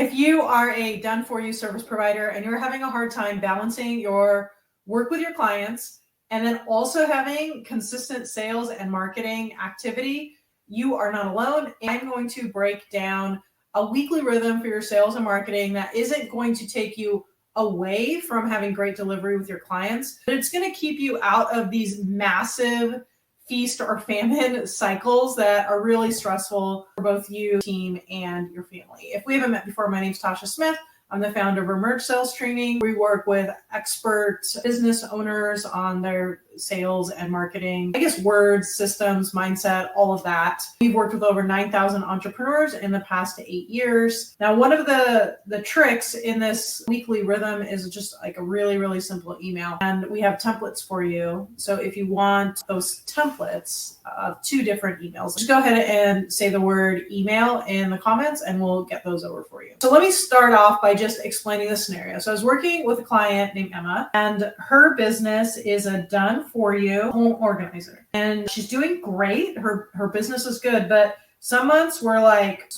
If you are a done-for-you service provider and you're having a hard time balancing your work with your clients and then also having consistent sales and marketing activity, you are not alone. I'm going to break down a weekly rhythm for your sales and marketing that isn't going to take you away from having great delivery with your clients, but it's going to keep you out of these massive feast or famine cycles that are really stressful for both you, team, and your family. If we haven't met before, my name is Tasha Smith. I'm the founder of Emerge Sales Training. We work with expert business owners on their sales and marketing, words, systems, mindset, all of that. We've worked with over 9,000 entrepreneurs in the past 8 years. Now, one of the tricks in this weekly rhythm is just like a really, really simple email. And we have templates for you. So if you want those templates of 2 different emails, just go ahead and say the word email in the comments and we'll get those over for you. So let me start off by just explaining the scenario. So I was working with a client named Emma, and her business is a done-for-you home organizer. And she's doing great. Her business is good, but some months were like,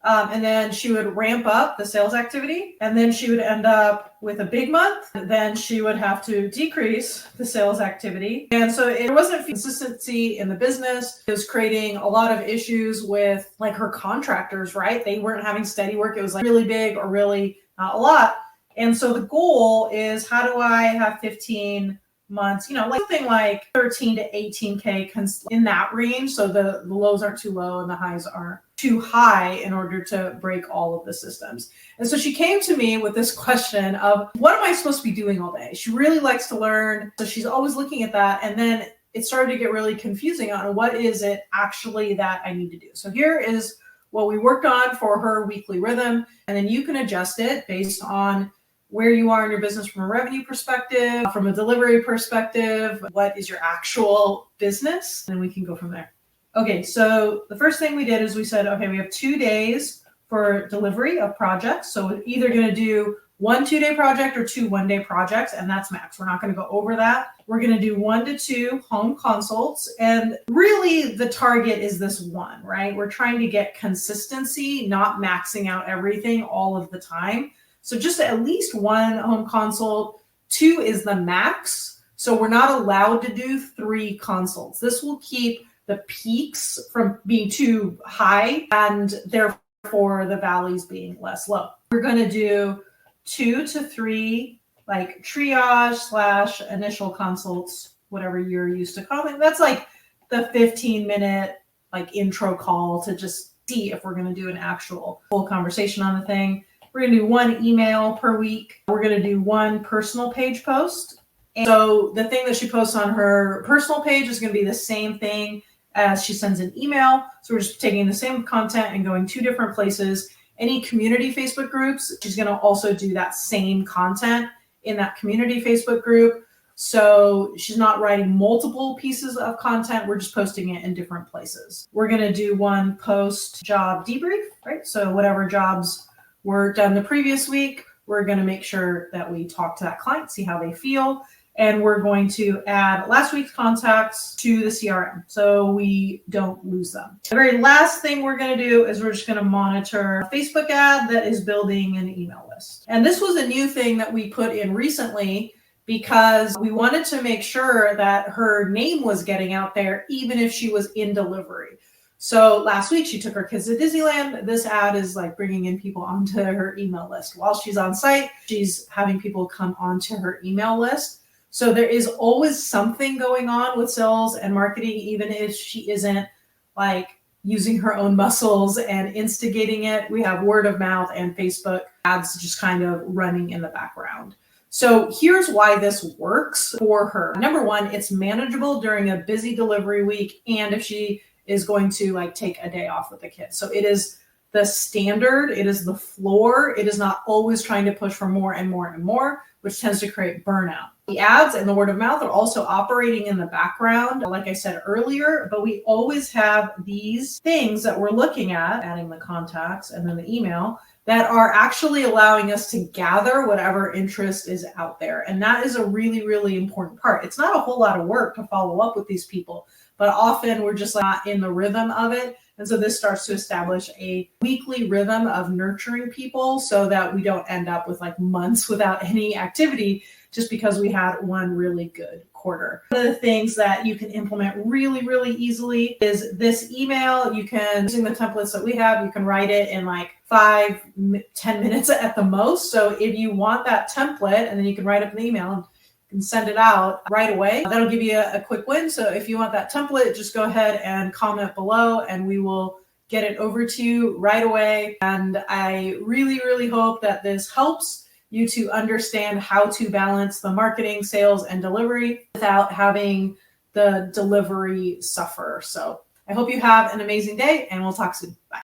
and then she would ramp up the sales activity, and then she would end up with a big month. Then she would have to decrease the sales activity. And so it wasn't consistency in the business. It was creating a lot of issues with like her contractors, right? They weren't having steady work. It was like really big or really not a lot. And so the goal is, how do I have 15 months, like something like 13 to 18K in that range. So the lows aren't too low and the highs aren't too high in order to break all of the systems. And so she came to me with this question of, what am I supposed to be doing all day? She really likes to learn. So she's always looking at that. And then it started to get really confusing on what is it actually that I need to do. So here is what we worked on for her weekly rhythm. And then you can adjust it based on where you are in your business from a revenue perspective, from a delivery perspective, what is your actual business, and we can go from there. Okay, so the first thing we did is we said, okay, we have 2 days for delivery of projects. So we're either going to do 1 2-day project or 2 1-day projects, and that's max. We're not going to go over that. We're going to do 1 to 2 home consults. And really the target is this 1, right? We're trying to get consistency, not maxing out everything all of the time. So just at least 1 home consult. 2 is the max. So we're not allowed to do 3 consults. This will keep the peaks from being too high and therefore the valleys being less low. We're going to do 2 to 3 like triage / initial consults, whatever you're used to calling. That's like the 15-minute like intro call to just see if we're going to do an actual full conversation on the thing. We're going to do 1 email per week. We're going to do 1 personal page post. And so the thing that she posts on her personal page is going to be the same thing as she sends an email. So we're just taking the same content and going 2 different places. Any community Facebook groups, she's going to also do that same content in that community Facebook group. So she's not writing multiple pieces of content. We're just posting it in different places. We're going to do 1 post job debrief, right? So whatever jobs were done the previous week, we're going to make sure that we talk to that client, see how they feel. And we're going to add last week's contacts to the CRM so we don't lose them. The very last thing we're going to do is we're just going to monitor a Facebook ad that is building an email list. And this was a new thing that we put in recently because we wanted to make sure that her name was getting out there even if she was in delivery. So last week she took her kids to Disneyland. This ad is like bringing in people onto her email list. While she's on site, she's having people come onto her email list. So there is always something going on with sales and marketing, even if she isn't like using her own muscles and instigating it. We have word of mouth and Facebook ads just kind of running in the background. So here's why this works for her. Number 1, it's manageable during a busy delivery week and if she is going to like take a day off with the kids. So it is the standard, it is the floor. It is not always trying to push for more and more and more, which tends to create burnout. The ads and the word of mouth are also operating in the background, like I said earlier, but we always have these things that we're looking at, adding the contacts and then the email, that are actually allowing us to gather whatever interest is out there. And that is a really, really important part. It's not a whole lot of work to follow up with these people, but often we're just not in the rhythm of it. And so this starts to establish a weekly rhythm of nurturing people so that we don't end up with like months without any activity just because we had one really good quarter. One of the things that you can implement really, really easily is this email. You can, using the templates that we have, you can write it in like 5-10 minutes at the most. So if you want that template, and then you can write up an email and send it out right away, that'll give you a quick win. So if you want that template, just go ahead and comment below and we will get it over to you right away. And I really, really hope that this helps you to understand how to balance the marketing, sales, and delivery without having the delivery suffer. So I hope you have an amazing day, and we'll talk soon. Bye.